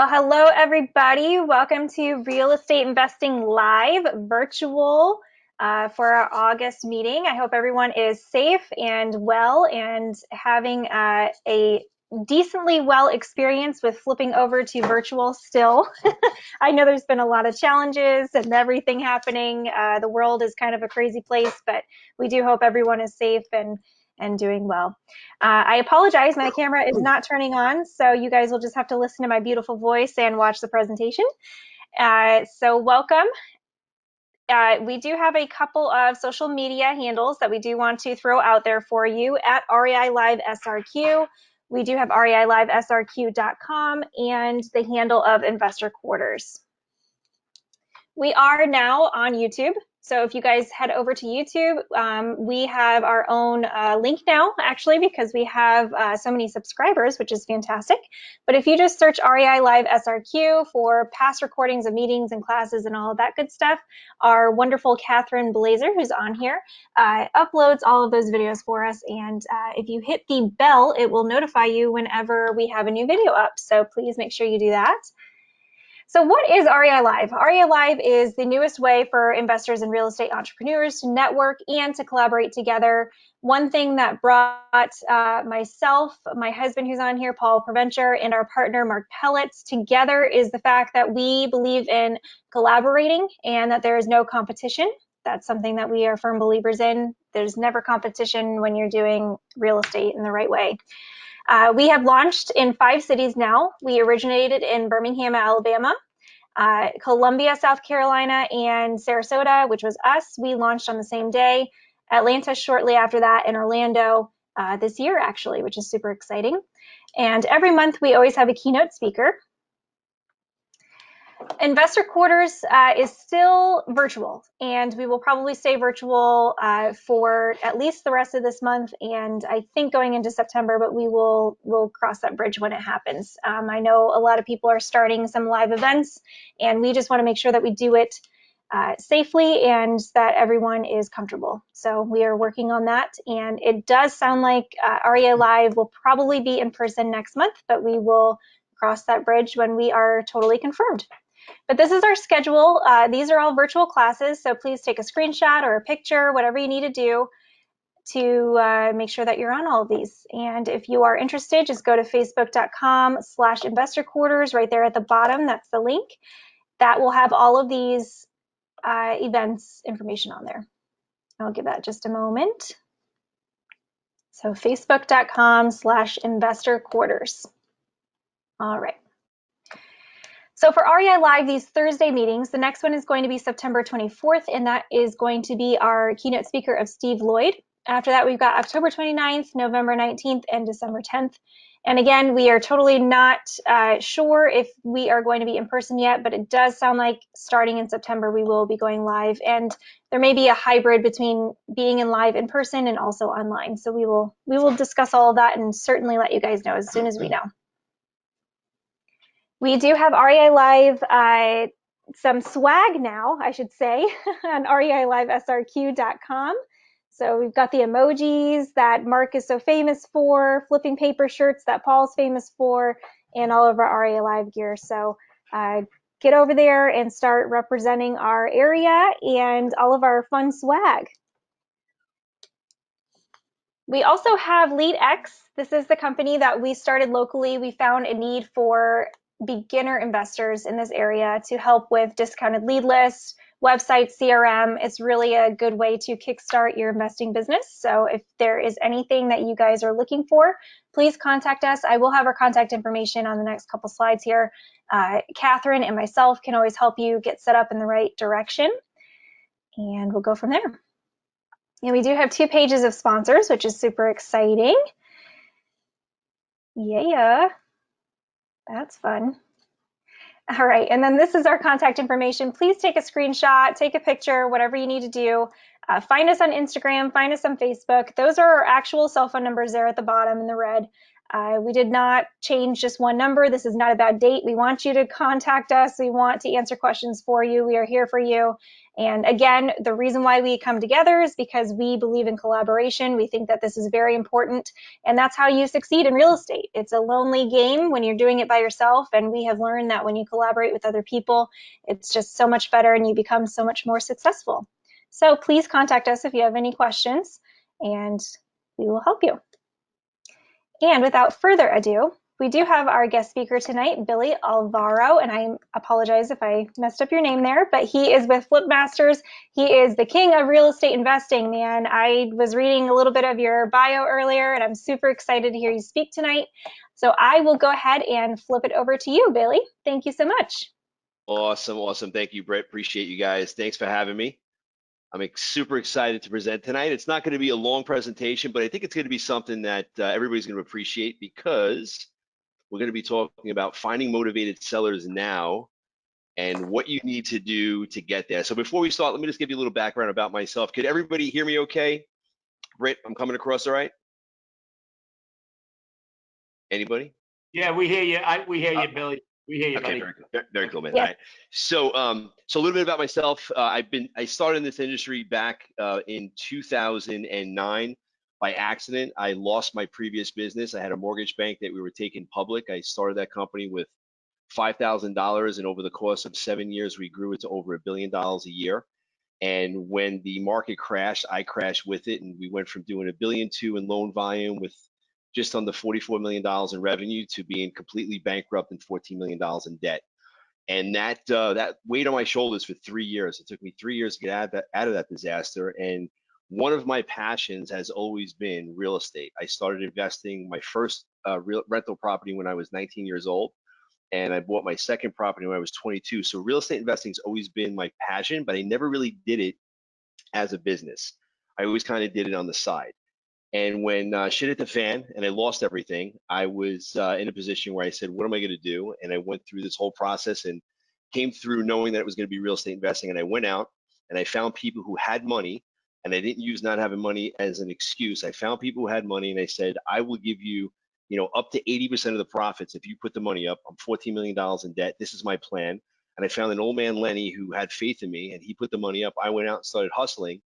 Well, hello everybody. Welcome to Real Estate Investing Live virtual for our August meeting. I hope everyone is safe and well and having a decently well experience with flipping over to virtual still. I know there's been a lot of challenges and everything happening. The world is kind of a crazy place, but we do hope everyone is safe and doing well. I apologize, my camera is not turning on, so you guys will just have to listen to my beautiful voice and watch the presentation. So welcome. We do have a couple of social media handles that we do want to throw out there for you at REI Live SRQ. We do have reilivesrq.com and the handle of Investor Quarters. We are now on YouTube. So if you guys head over to YouTube, we have our own link now, actually, because we have so many subscribers, which is fantastic. But if you just search REI Live SRQ for past recordings of meetings and classes and all of that good stuff, our wonderful Catherine Blazer, who's on here, uploads all of those videos for us. And if you hit the bell, it will notify you whenever we have a new video up. So please make sure you do that. So what is REI Live? REI Live is the newest way for investors and real estate entrepreneurs to network and to collaborate together. One thing that brought myself, my husband who's on here, Paul Preventure, and our partner, Mark Pellets, together is the fact that we believe in collaborating and that there is no competition. That's something that we are firm believers in. There's never competition when you're doing real estate in the right way. We have launched in 5 cities now. We originated in Birmingham, Alabama, Columbia, South Carolina, and Sarasota, which was us. We launched on the same day. Atlanta shortly after that, and Orlando this year, actually, which is super exciting. And every month we always have a keynote speaker. Investor Quarters is still virtual, and we will probably stay virtual for at least the rest of this month, and I think going into September, but we'll cross that bridge when it happens. I know a lot of people are starting some live events, and we just want to make sure that we do it safely and that everyone is comfortable. So we are working on that, and it does sound like REI Live will probably be in person next month, but we will cross that bridge when we are totally confirmed. But this is our schedule. These are all virtual classes, so please take a screenshot or a picture, whatever you need to do to make sure that you're on all of these. And if you are interested, just go to facebook.com/investorquarters right there at the bottom. That's the link. That will have all of these events information on there. I'll give that just a moment. So facebook.com/investorquarters. All right. So for REI Live, these Thursday meetings, the next one is going to be September 24th, and that is going to be our keynote speaker of Steve Lloyd. After that, we've got October 29th, November 19th, and December 10th. And again, we are totally not sure if we are going to be in person yet, but it does sound like starting in September, we will be going live. And there may be a hybrid between being in live in person and also online. So we will discuss all of that and certainly let you guys know as soon as we know. We do have REI Live, some swag now, I should say, on reilivesrq.com. So we've got the emojis that Mark is so famous for, flipping paper shirts that Paul's famous for, and all of our REI Live gear. So get over there and start representing our area and all of our fun swag. We also have LeadX. This is the company that we started locally. We found a need for beginner investors in this area to help with discounted lead lists, websites, CRM. It's really a good way to kickstart your investing business. So if there is anything that you guys are looking for, please contact us. I will have our contact information on the next couple slides here. Catherine and myself can always help you get set up in the right direction, and we'll go from there. And we do have 2 pages of sponsors, which is super exciting. Yeah. That's fun. All right, and then this is our contact information. Please take a screenshot, take a picture, whatever you need to do. Find us on Instagram, find us on Facebook. Those are our actual cell phone numbers there at the bottom in the red. We did not change just one number. This is not a bad date. We want you to contact us. We want to answer questions for you. We are here for you. And again, the reason why we come together is because we believe in collaboration. We think that this is very important, and that's how you succeed in real estate. It's a lonely game when you're doing it by yourself, and we have learned that when you collaborate with other people, it's just so much better and you become so much more successful. So please contact us if you have any questions, and we will help you. And without further ado, we do have our guest speaker tonight, Billy Alvaro, and I apologize if I messed up your name there, but he is with Flip Masters. He is the king of real estate investing, man. I was reading a little bit of your bio earlier, and I'm super excited to hear you speak tonight. So I will go ahead and flip it over to you, Billy. Thank you so much. Awesome. Thank you, Brett. Appreciate you guys. Thanks for having me. I'm super excited to present tonight. It's not going to be a long presentation, but I think it's going to be something that everybody's going to appreciate, because we're going to be talking about finding motivated sellers now and what you need to do to get there. So before we start, let me just give you a little background about myself. Could everybody hear me okay? Britt, I'm coming across all right? Anybody? Yeah, we hear you. We hear you, Billy. We hear you, okay, buddy. very cool, man. Yeah. All right. So, so a little bit about myself. I started in this industry back in 2009 by accident. I lost my previous business. I had a mortgage bank that we were taking public. I started that company with $5,000, and over the course of 7 years, we grew it to over $1 billion a year. And when the market crashed, I crashed with it, and we went from doing $1.2 billion in loan volume with just under $44 million in revenue to being completely bankrupt and $14 million in debt. And that weighed on my shoulders for 3 years. It took me 3 years to get out of that disaster. And one of my passions has always been real estate. I started investing my first rental property when I was 19 years old, and I bought my second property when I was 22. So real estate investing has always been my passion, but I never really did it as a business. I always kind of did it on the side. And when shit hit the fan and I lost everything, I was in a position where I said, what am I going to do? And I went through this whole process and came through knowing that it was going to be real estate investing. And I went out and I found people who had money, and I didn't use not having money as an excuse. I found people who had money, and I said, I will give you, up to 80% of the profits if you put the money up. I'm $14 million in debt. This is my plan. And I found an old man, Lenny, who had faith in me, and he put the money up. I went out and started hustling.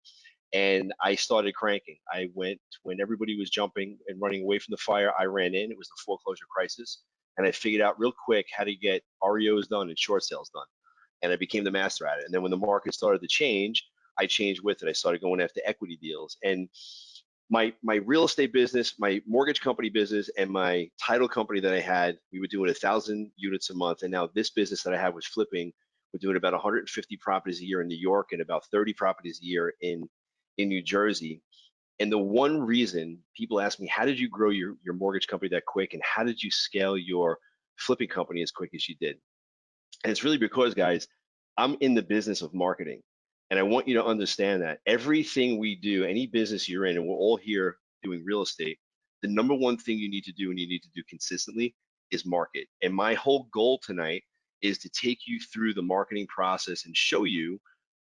And I started cranking. I went when everybody was jumping and running away from the fire. I ran in. It was the foreclosure crisis, and I figured out real quick how to get REOs done and short sales done, and I became the master at it. And then when the market started to change, I changed with it. I started going after equity deals, and my real estate business, my mortgage company business, and my title company that I had, we were doing 1,000 units a month. And now this business that I had was flipping. We're doing about 150 properties a year in New York and about 30 properties a year in New Jersey. And the one reason people ask me, how did you grow your mortgage company that quick? And how did you scale your flipping company as quick as you did? And it's really because, guys, I'm in the business of marketing. And I want you to understand that everything we do, any business you're in, and we're all here doing real estate, the number one thing you need to do and you need to do consistently is market. And my whole goal tonight is to take you through the marketing process and show you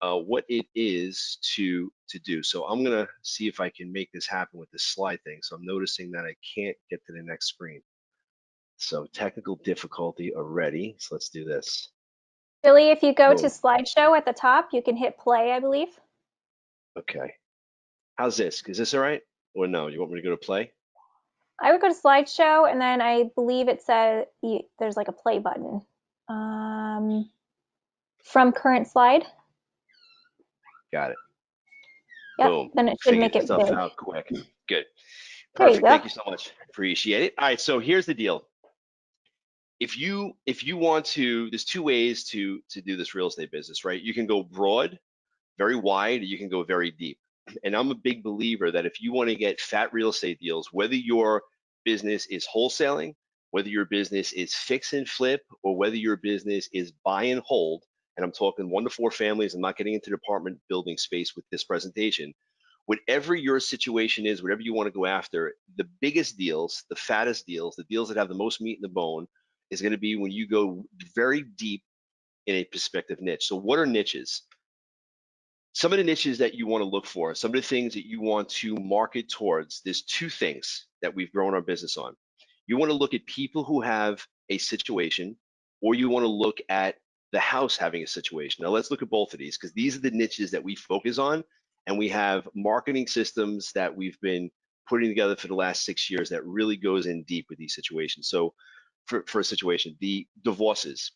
what it is to do. So I'm gonna see if I can make this happen with this slide thing. So I'm noticing that I can't get to the next screen. So technical difficulty already. So let's do this. Billy, if you go to Boom. slideshow at the top, you can hit play, I believe. Okay. How's this? Is this all right? Or no? You want me to go to play? I would go to slideshow, and then I believe it says there's like a play button. From current slide. Got it. Yep. Boom. Then it should Figured make it stuff big. out quick. Good. There you Perfect. go. Thank you so much. Appreciate it. All right. So here's the deal. If you want to, there's two ways to do this real estate business, right? You can go broad, very wide, or you can go very deep. And I'm a big believer that if you want to get fat real estate deals, whether your business is wholesaling, whether your business is fix and flip, or whether your business is buy and hold, and I'm talking 1 to 4 families, I'm not getting into the apartment building space with this presentation. Whatever your situation is, whatever you want to go after, the biggest deals, the fattest deals, the deals that have the most meat in the bone is going to be when you go very deep in a prospective niche. So what are niches? Some of the niches that you want to look for, some of the things that you want to market towards, there's 2 things that we've grown our business on. You want to look at people who have a situation, or you want to look at the house having a situation. Now let's look at both of these, because these are the niches that we focus on, and we have marketing systems that we've been putting together for the last 6 years that really goes in deep with these situations. So for a situation, the divorces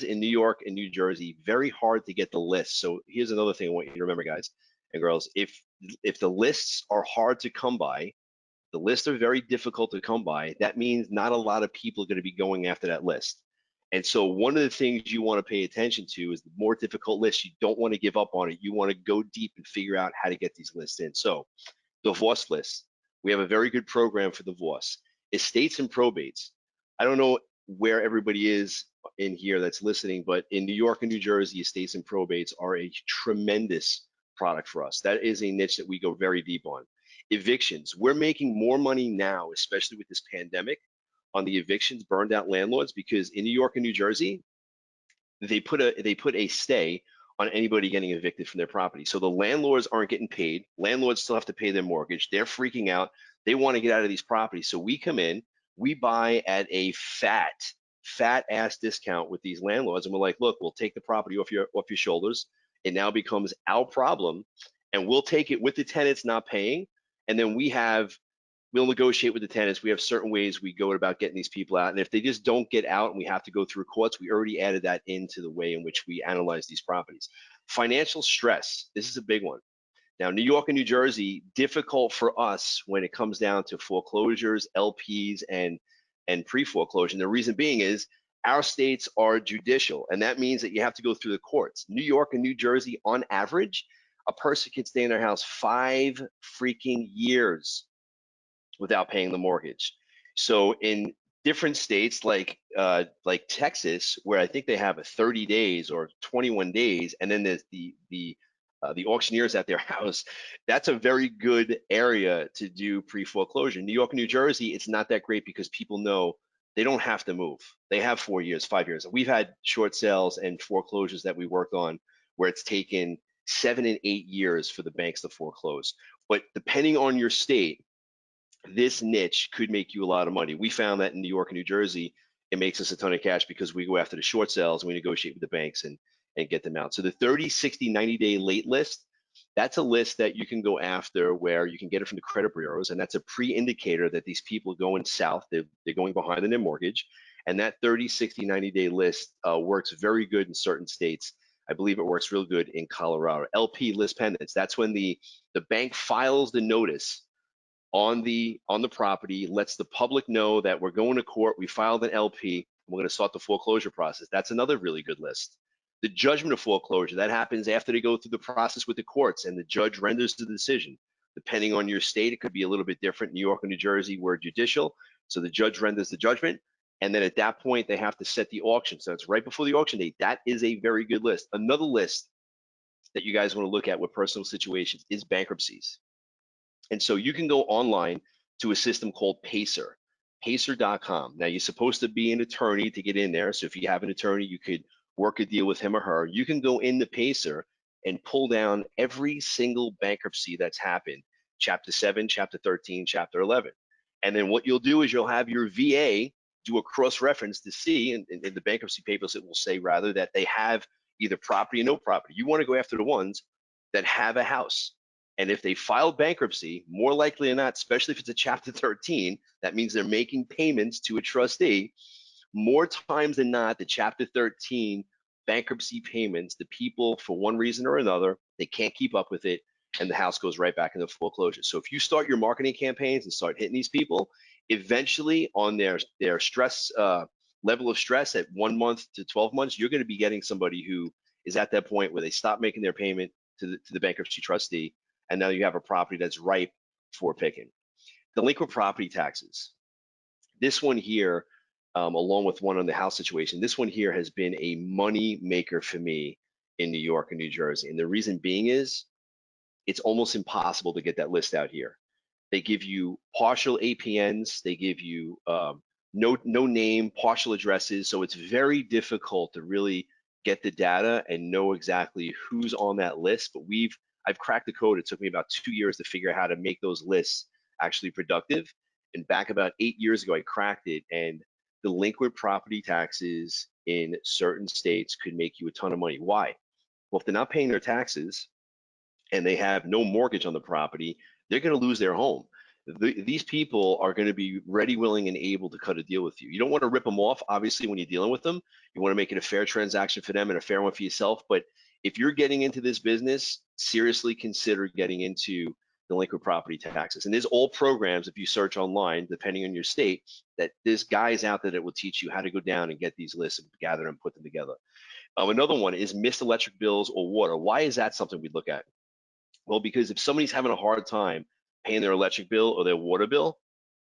in New York and New Jersey, very hard to get the list. So here's another thing I want you to remember, guys and girls. If the lists are hard to come by, the lists are very difficult to come by, that means not a lot of people are going to be going after that list. And so one of the things you want to pay attention to is the more difficult lists. You don't want to give up on it. You want to go deep and figure out how to get these lists in. So divorce lists, we have a very good program for divorce. Estates and probates, I don't know where everybody is in here that's listening, but in New York and New Jersey, estates and probates are a tremendous product for us. That is a niche that we go very deep on. Evictions, we're making more money now, especially with this pandemic, on the evictions, burned out landlords, because in New York and New Jersey, they put a stay on anybody getting evicted from their property. So the landlords aren't getting paid. Landlords still have to pay their mortgage. They're freaking out. They want to get out of these properties. So we come in, we buy at a fat ass discount with these landlords, and we're like, look, we'll take the property off your shoulders. It now becomes our problem, and we'll take it with the tenants not paying. And then we'll negotiate with the tenants. We have certain ways we go about getting these people out. And if they just don't get out and we have to go through courts, we already added that into the way in which we analyze these properties. Financial stress, this is a big one. Now, New York and New Jersey, difficult for us when it comes down to foreclosures, LPs, and pre-foreclosure. And the reason being is our states are judicial, and that means that you have to go through the courts. New York and New Jersey, on average, a person can stay in their house 5 freaking years without paying the mortgage. So in different states like Texas, where I think they have a 30 days or 21 days, and then there's the auctioneers at their house, that's a very good area to do pre-foreclosure. New York and New Jersey, it's not that great because people know they don't have to move. They have 4 years, 5 years. We've had short sales and foreclosures that we worked on where it's taken 7 and 8 years for the banks to foreclose. But depending on your state, this niche could make you a lot of money. We found that in New York and New Jersey, it makes us a ton of cash because we go after the short sales and we negotiate with the banks and get them out. So the 30, 60, 90-day late list, that's a list that you can go after where you can get it from the credit bureaus, and that's a pre-indicator that these people are going south, they're going behind in their mortgage. And that 30, 60, 90-day list works very good in certain states. I believe it works real good in Colorado. LP list pendants, that's when the bank files the notice on the property, lets the public know that we're going to court, we filed an LP, we're going to start the foreclosure process. That's another really good list. The judgment of foreclosure, that happens after they go through the process with the courts and the judge renders the decision. Depending on your state, it could be a little bit different. New York and New Jersey, we're judicial, so the judge renders the judgment, and then at that point, they have to set the auction. So it's right before the auction date. That is a very good list. Another list that you guys want to look at with personal situations is bankruptcies. And so you can go online to a system called Pacer, pacer.com. Now, you're supposed to be an attorney to get in there. So if you have an attorney, you could work a deal with him or her. You can go into Pacer and pull down every single bankruptcy that's happened, Chapter 7, Chapter 13, Chapter 11. And then what you'll do is you'll have your VA do a cross-reference to see, in the bankruptcy papers, it will say rather that they have either property or no property. You want to go after the ones that have a house. And if they file bankruptcy, more likely than not, especially if it's a Chapter 13, that means they're making payments to a trustee. More times than not, the Chapter 13 bankruptcy payments, the people, for one reason or another, they can't keep up with it, and the house goes right back into foreclosure. So if you start your marketing campaigns and start hitting these people, eventually on their stress level of stress at 1 month to 12 months, you're going to be getting somebody who is at that point where they stop making their payment to the bankruptcy trustee, and now you have a property that's ripe for picking. Delinquent property taxes. This one here, along with one on the house situation, this one here has been a money maker for me in New York and New Jersey. And the reason being is it's almost impossible to get that list out here. They give you partial APNs, they give you no name, partial addresses. So it's very difficult to really get the data and know exactly who's on that list. But I've cracked the code. It took me about 2 years to figure out how to make those lists actually productive. And back about 8 years ago, I cracked it, and delinquent property taxes in certain states could make you a ton of money. Why? Well, if they're not paying their taxes and they have no mortgage on the property, they're going to lose their home. These people are going to be ready, willing, and able to cut a deal with you. You don't want to rip them off, obviously, when you're dealing with them. You want to make it a fair transaction for them and a fair one for yourself. But if you're getting into this business, seriously consider getting into delinquent property taxes. And there's all programs, if you search online, depending on your state, that there's guys out there that will teach you how to go down and get these lists and gather and put them together. Another one is missed electric bills or water. Why is that something we look at? Well, because if somebody's having a hard time paying their electric bill or their water bill,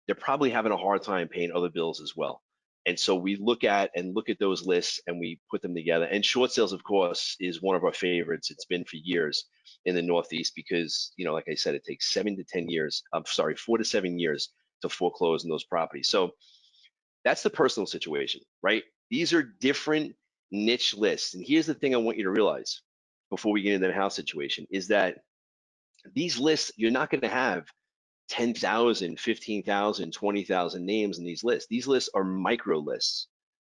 they're probably having a hard time paying other bills as well. And so we look at those lists and we put them together. And short sales, of course, is one of our favorites. It's been for years in the Northeast because, like I said, it takes 4 to 7 years to foreclose in those properties. So that's the personal situation, right? These are different niche lists. And here's the thing I want you to realize before we get into the house situation is that these lists, you're not going to have 10,000, 15,000, 20,000 names in these lists. These lists are micro lists.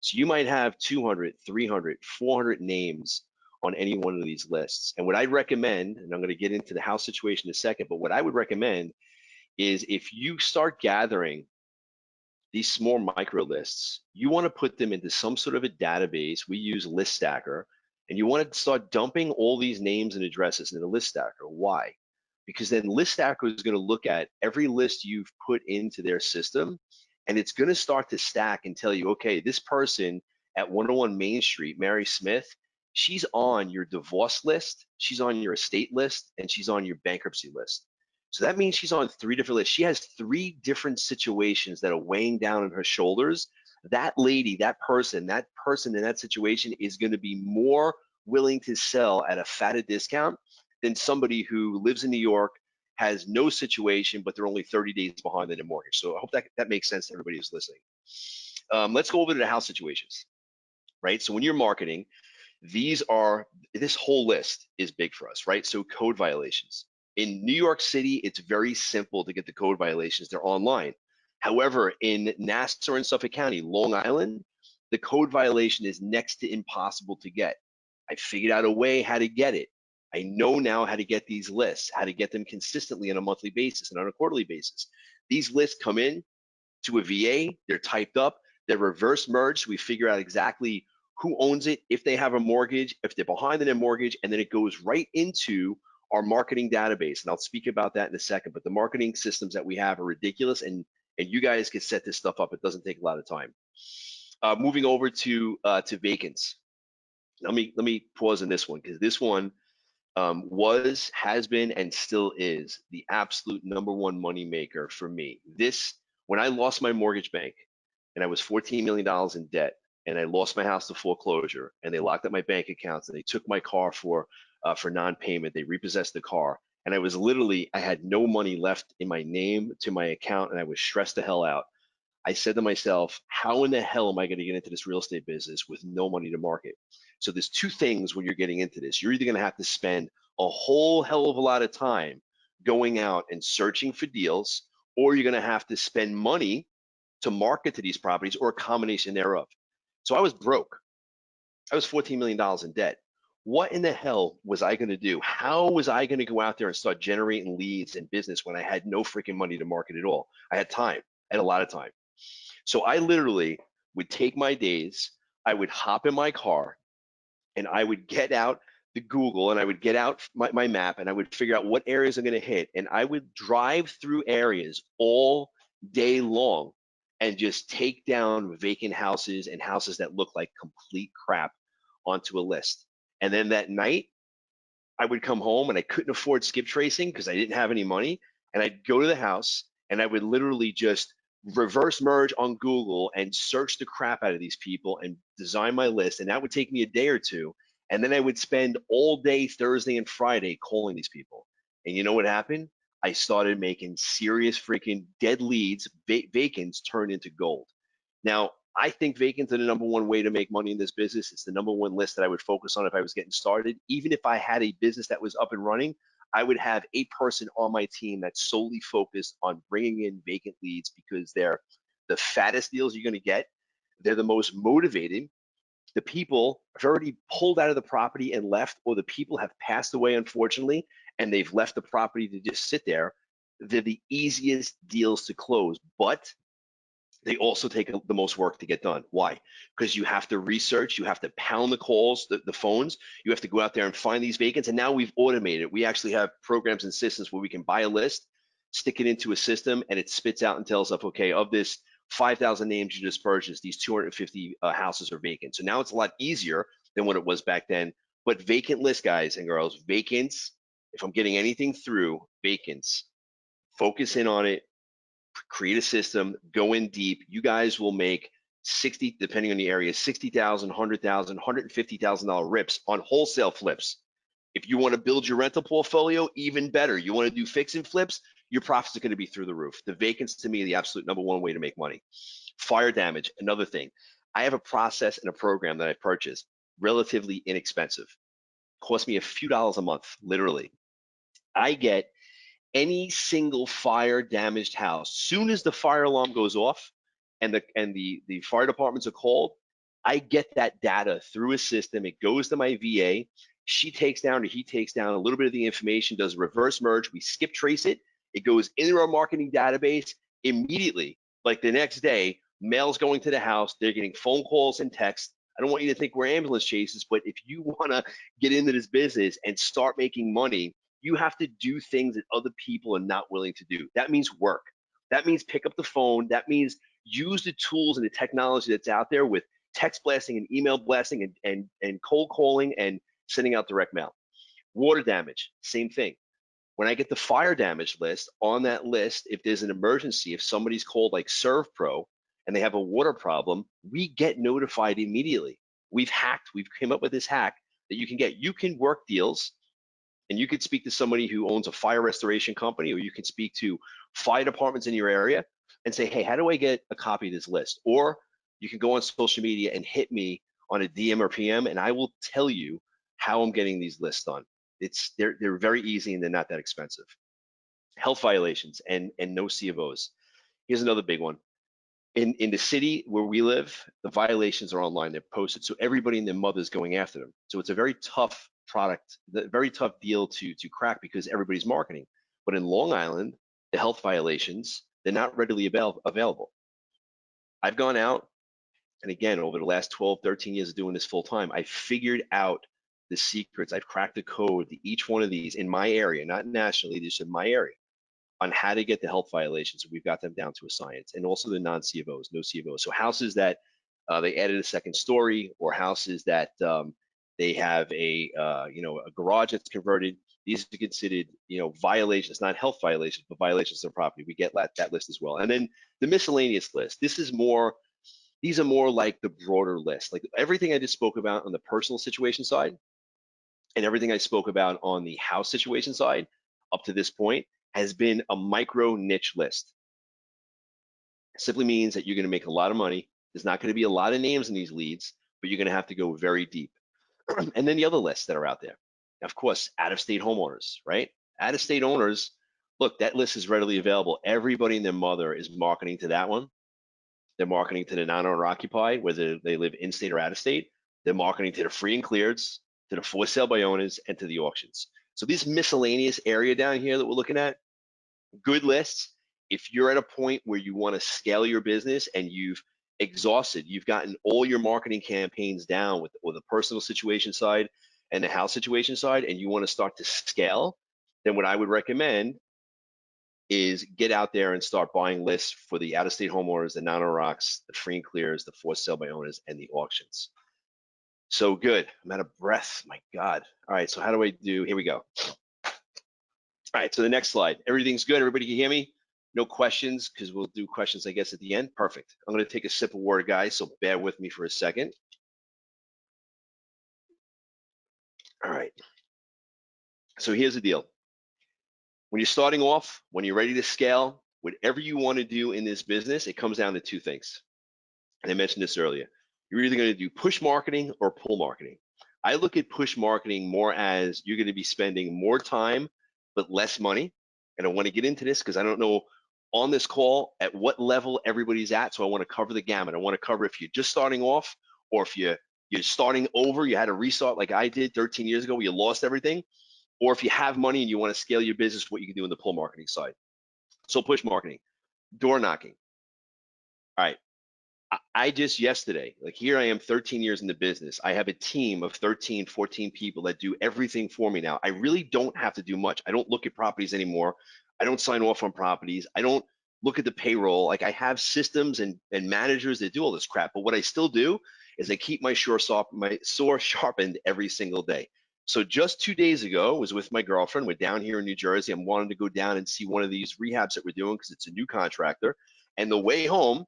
So you might have 200, 300, 400 names on any one of these lists. And what I recommend, and I'm going to get into the house situation in a second, but what I would recommend is if you start gathering these small micro lists, you want to put them into some sort of a database. We use List Stacker, and you want to start dumping all these names and addresses into List Stacker. Why? Because then List Stacker is going to look at every list you've put into their system, and it's going to start to stack and tell you, okay, this person at 101 Main Street, Mary Smith, she's on your divorce list, she's on your estate list, and she's on your bankruptcy list. So that means she's on 3 different lists. She has 3 different situations that are weighing down on her shoulders. That lady, that person in that situation is going to be more willing to sell at a fatter discount than somebody who lives in New York, has no situation, but they're only 30 days behind in their mortgage. So I hope that makes sense to everybody who's listening. Let's go over to the house situations, right? So when you're marketing, this whole list is big for us, right? So code violations. In New York City, it's very simple to get the code violations. They're online. However, in Nassau and Suffolk County, Long Island, the code violation is next to impossible to get. I figured out a way how to get it. I know now how to get these lists, how to get them consistently on a monthly basis and on a quarterly basis. These lists come in to a VA, they're typed up, they're reverse merged. We figure out exactly who owns it, if they have a mortgage, if they're behind in their mortgage, and then it goes right into our marketing database. And I'll speak about that in a second, but the marketing systems that we have are ridiculous, and you guys can set this stuff up. It doesn't take a lot of time. Moving over to Vacants. Let me pause on this one, because this one has been, and still is the absolute #1 money maker for me. When I lost my mortgage bank and I was $14 million in debt, and I lost my house to foreclosure, and they locked up my bank accounts, and they took my car for non-payment. They repossessed the car, and I had no money left in my name to my account, and I was stressed the hell out. I said to myself, how in the hell am I going to get into this real estate business with no money to market? So there's 2 things when you're getting into this. You're either going to have to spend a whole hell of a lot of time going out and searching for deals, or you're going to have to spend money to market to these properties, or a combination thereof. So I was broke. I was $14 million in debt. What in the hell was I going to do? How was I going to go out there and start generating leads and business when I had no freaking money to market at all? I had time. I had a lot of time. So I literally would take my days, I would hop in my car, and I would get out the Google, and I would get out my map, and I would figure out what areas I'm going to hit. And I would drive through areas all day long and just take down vacant houses and houses that look like complete crap onto a list. And then that night, I would come home, and I couldn't afford skip tracing because I didn't have any money. And I'd go to the house, and I would literally just reverse merge on Google and search the crap out of these people and design my list. And that would take me a day or two. And then I would spend all day Thursday and Friday calling these people. And you know what happened? I started making serious freaking dead leads. Vacants turned into gold. Now, I think Vacants are the #1 way to make money in this business. It's the #1 list that I would focus on if I was getting started. Even if I had a business that was up and running, I would have a person on my team that's solely focused on bringing in vacant leads because they're the fattest deals you're going to get. They're the most motivated. The people have already pulled out of the property and left, or the people have passed away, unfortunately, and they've left the property to just sit there. They're the easiest deals to close, but they also take the most work to get done. Why? Because you have to research, you have to pound the calls, the phones, you have to go out there and find these vacants. And now we've automated it. We actually have programs and systems where we can buy a list, stick it into a system, and it spits out and tells us, okay, of this 5,000 names you just purchased, these 250 houses are vacant. So now it's a lot easier than what it was back then. But vacant list, guys and girls, vacants, if I'm getting anything through, vacants, focus in on it, create a system, go in deep. You guys will make 60, depending on the area, 60,000, 100,000, $150,000 rips on wholesale flips. If you want to build your rental portfolio, even better. You want to do fix and flips, your profits are going to be through the roof. The vacants, to me, are the absolute #1 way to make money. Fire damage, another thing. I have a process and a program that I purchased, relatively inexpensive. Cost me a few dollars a month, literally. I get any single fire damaged house, soon as the fire alarm goes off and the fire departments are called, I get that data through a system. It goes to my VA. She takes down or he takes down a little bit of the information, does reverse merge. We skip trace it. It goes into our marketing database immediately. Like the next day, mail's going to the house. They're getting phone calls and texts. I don't want you to think we're ambulance chasers, but if you want to get into this business and start making money, you have to do things that other people are not willing to do. That means work. That means pick up the phone. That means use the tools and the technology that's out there with text blasting and email blasting and cold calling and sending out direct mail. Water damage, same thing. When I get the fire damage list, on that list, if there's an emergency, if somebody's called like ServPro and they have a water problem, we get notified immediately. We've came up with this hack that you can work deals. And you could speak to somebody who owns a fire restoration company, or you can speak to fire departments in your area and say, hey, how do I get a copy of this list? Or you can go on social media and hit me on a DM or PM, and I will tell you how I'm getting these lists done. They're very easy and they're not that expensive. Health violations and no C of Os. Here's another big one. In the city where we live, the violations are online. They're posted, so everybody and their mother's going after them. So it's a very tough product, very tough deal to crack because everybody's marketing. But in Long Island, the health violations, they're not readily available. I've gone out, and again, over the last 12, 13 years of doing this full time, I figured out the secrets. I've cracked the code to each one of these in my area, not nationally, just in my area, on how to get the health violations. We've got them down to a science, and also the non-C of Os, no C of Os. So houses that they added a second story, or houses that they have a garage that's converted. These are considered violations, not health violations, but violations of property. We get that list as well. And then the miscellaneous list. These are more like the broader list, like everything I just spoke about on the personal situation side, and everything I spoke about on the house situation side up to this point has been a micro niche list. It simply means that you're going to make a lot of money. There's not going to be a lot of names in these leads, but you're going to have to go very deep. And then the other lists that are out there, of course, out-of-state homeowners, right? Out-of-state owners, look, that list is readily available. Everybody and their mother is marketing to that one. They're marketing to the non-owner occupied, whether they live in-state or out-of-state. They're marketing to the free and cleareds, to the for sale by owners, and to the auctions. So this miscellaneous area down here that we're looking at, good lists. If you're at a point where you want to scale your business and you've gotten all your marketing campaigns down with the personal situation side and the house situation side, and you want to start to scale, then what I would recommend is get out there and start buying lists for the out-of-state homeowners, the non-owner occs, the free and clears, the for sale by owners, and the auctions. So good. I'm out of breath. My God. All right. So how do I do? Here we go. All right. So the next slide. Everything's good. Everybody can hear me? No questions, because we'll do questions, I guess, at the end. Perfect. I'm going to take a sip of water, guys, so bear with me for a second. All right. So here's the deal. When you're starting off, when you're ready to scale, whatever you want to do in this business, it comes down to two things. And I mentioned this earlier. You're either going to do push marketing or pull marketing. I look at push marketing more as you're going to be spending more time but less money. And I want to get into this because I don't know on this call at what level everybody's at. So I want to cover the gamut. I want to cover if you're just starting off, or if you're starting over, you had a restart like I did 13 years ago where you lost everything, or if you have money and you want to scale your business, what you can do in the pull marketing side. So push marketing, door knocking. All right. I just yesterday, like here I am 13 years in the business. I have a team of 13, 14 people that do everything for me now. I really don't have to do much. I don't look at properties anymore. I don't sign off on properties. I don't look at the payroll. Like I have systems and managers that do all this crap. But what I still do is I keep my sword sharpened every single day. So just 2 days ago, I was with my girlfriend. We're down here in New Jersey. I'm wanting to go down and see one of these rehabs that we're doing because it's a new contractor. And the way home,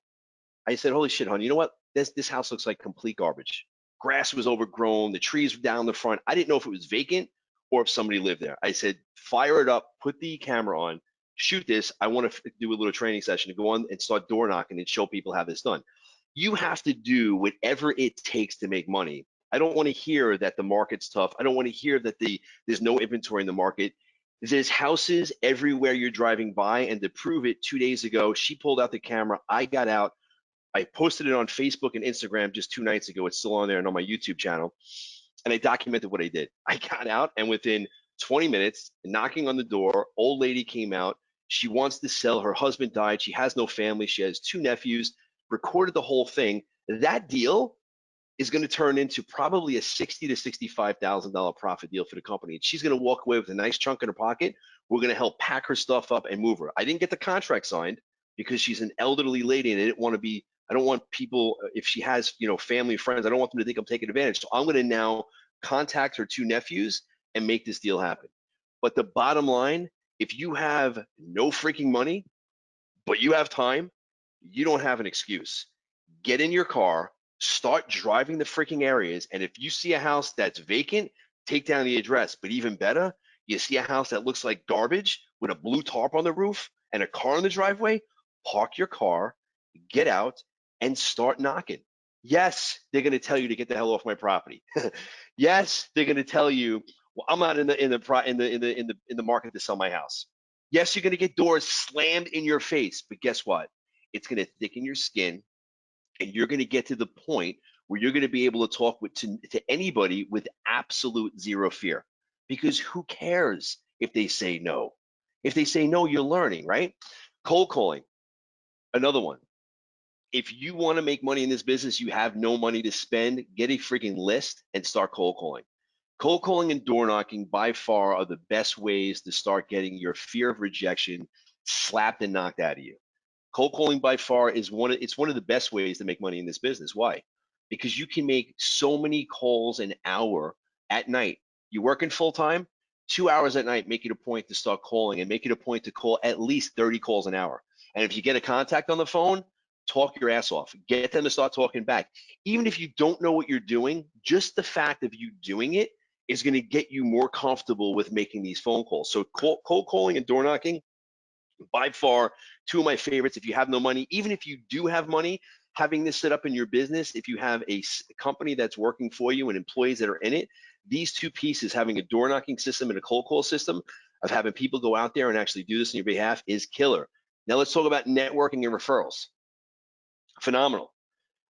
I said, holy shit, hon, you know what? This house looks like complete garbage. Grass was overgrown. The trees were down the front. I didn't know if it was vacant or if somebody lived there. I said, fire it up, put the camera on, shoot this. I want to do a little training session to go on and start door knocking and show people how this done. You have to do whatever it takes to make money. I don't want to hear that the market's tough. I don't want to hear that there's no inventory in the market. There's houses everywhere you're driving by. And to prove it, 2 days ago, she pulled out the camera. I got out. I posted it on Facebook and Instagram just 2 nights ago. It's still on there and on my YouTube channel. And I documented what I did. I got out, and within 20 minutes, knocking on the door, old lady came out. She wants to sell. Her husband died. She has no family. She has 2 nephews, recorded the whole thing. That deal is going to turn into probably a $60,000 to $65,000 profit deal for the company. And she's going to walk away with a nice chunk in her pocket. We're going to help pack her stuff up and move her. I didn't get the contract signed because she's an elderly lady, and I don't want people, if she has, family, friends, I don't want them to think I'm taking advantage. So I'm going to now contact her 2 nephews and make this deal happen. But the bottom line, if you have no freaking money, but you have time, you don't have an excuse. Get in your car, start driving the freaking areas. And if you see a house that's vacant, take down the address. But even better, you see a house that looks like garbage with a blue tarp on the roof and a car in the driveway, park your car, get out, and start knocking. Yes, they're going to tell you to get the hell off my property. Yes, they're going to tell you, well, I'm not in the market to sell my house. Yes, you're going to get doors slammed in your face, but guess what? It's going to thicken your skin, and you're going to get to the point where you're going to be able to talk to anybody with absolute zero fear. Because who cares if they say no? If they say no, you're learning, right? Cold calling, another one. If you want to make money in this business, you have no money to spend, get a freaking list and start cold calling. Cold calling and door knocking by far are the best ways to start getting your fear of rejection slapped and knocked out of you. Cold calling by far is one of the best ways to make money in this business. Why? Because you can make so many calls an hour at night. You're working full time, 2 hours at night, make it a point to start calling, and make it a point to call at least 30 calls an hour. And if you get a contact on the phone, talk your ass off. Get them to start talking back. Even if you don't know what you're doing, just the fact of you doing it is going to get you more comfortable with making these phone calls. So cold calling and door knocking, by far, 2 of my favorites. If you have no money, even if you do have money, having this set up in your business, if you have a company that's working for you and employees that are in it, these 2 pieces, having a door knocking system and a cold call system of having people go out there and actually do this on your behalf, is killer. Now let's talk about networking and referrals. Phenomenal.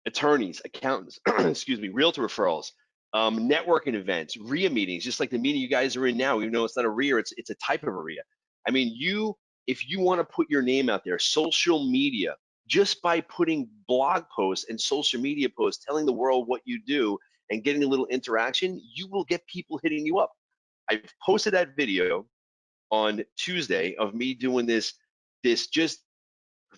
Attorneys, accountants, excuse me, realtor referrals, networking events, RIA meetings, just like the meeting you guys are in now, even though it's not a RIA, it's a type of a RIA. I mean, if you want to put your name out there, social media, just by putting blog posts and social media posts, telling the world what you do and getting a little interaction, you will get people hitting you up. I posted that video on Tuesday of me doing this just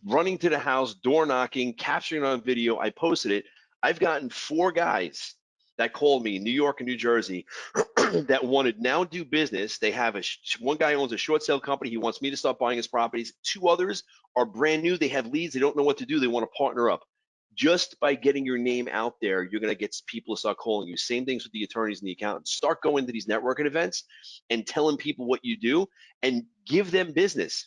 running to the house, door knocking, capturing it on video. I posted it. I've gotten 4 guys that called me in New York and New Jersey that want to now do business. They have one guy owns a short sale company. He wants me to start buying his properties. 2 others are brand new. They have leads. They don't know what to do. They want to partner up. Just by getting your name out there, you're going to get people to start calling you. Same things with the attorneys and the accountants. Start going to these networking events and telling people what you do and give them business.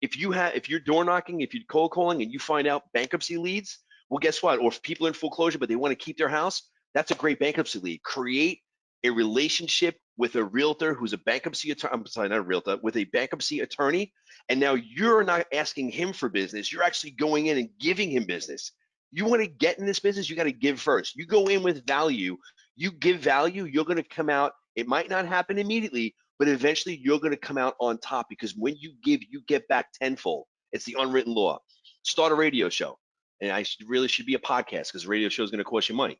If you're door knocking, if you're cold calling and you find out bankruptcy leads, well, guess what? Or if people are in foreclosure but they want to keep their house, that's a great bankruptcy lead. Create a relationship with a realtor who's a bankruptcy attorney, I'm sorry, not a realtor, with a bankruptcy attorney, and now you're not asking him for business, you're actually going in and giving him business. You want to get in this business, you got to give first. You go in with value, you give value, you're going to come out. It might not happen immediately, but eventually you're going to come out on top, because when you give, you get back tenfold. It's the unwritten law. Start a radio show. And I really should be a podcast, because a radio show is going to cost you money.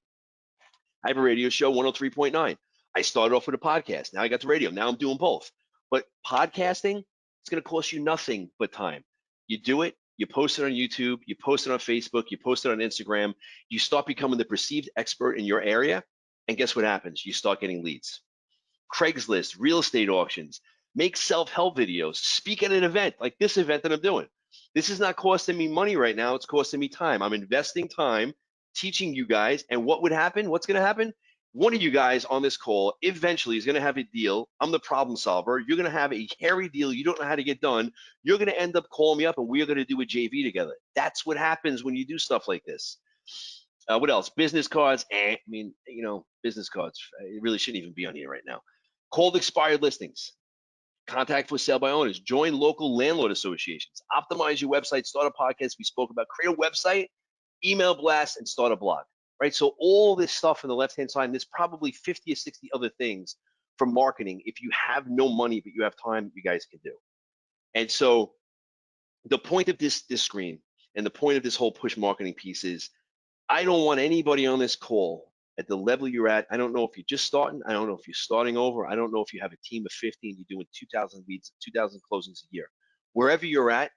I have a radio show, 103.9. I started off with a podcast. Now I got the radio. Now I'm doing both. But podcasting, it's going to cost you nothing but time. You do it, you post it on YouTube, you post it on Facebook, you post it on Instagram. You start becoming the perceived expert in your area. And guess what happens? You start getting leads. Craigslist, real estate auctions, make self-help videos, speak at an event like this event that I'm doing. This is not costing me money right now. It's costing me time. I'm investing time teaching you guys. And what would happen? What's going to happen? One of you guys on this call eventually is going to have a deal. I'm the problem solver. You're going to have a hairy deal you don't know how to get done. You're going to end up calling me up, and we're going to do a JV together. That's what happens when you do stuff like this. What else? Business cards. I mean, you know, business cards. It really shouldn't even be on here right now. Cold expired listings. Contact for sale by owners. Join local landlord associations. Optimize your website. Start a podcast. We spoke about. Create a website, email blast, and start a blog. Right? So all this stuff on the left-hand side, and there's probably 50 or 60 other things from marketing. If you have no money but you have time, you guys can do. And so the point of this screen and the point of this whole push marketing piece is, I don't want anybody on this call at the level you're at. I don't know if you're just starting. I don't know if you're starting over. I don't know if you have a team of 50 and you're doing 2,000 leads, 2,000 closings a year. Wherever you're at,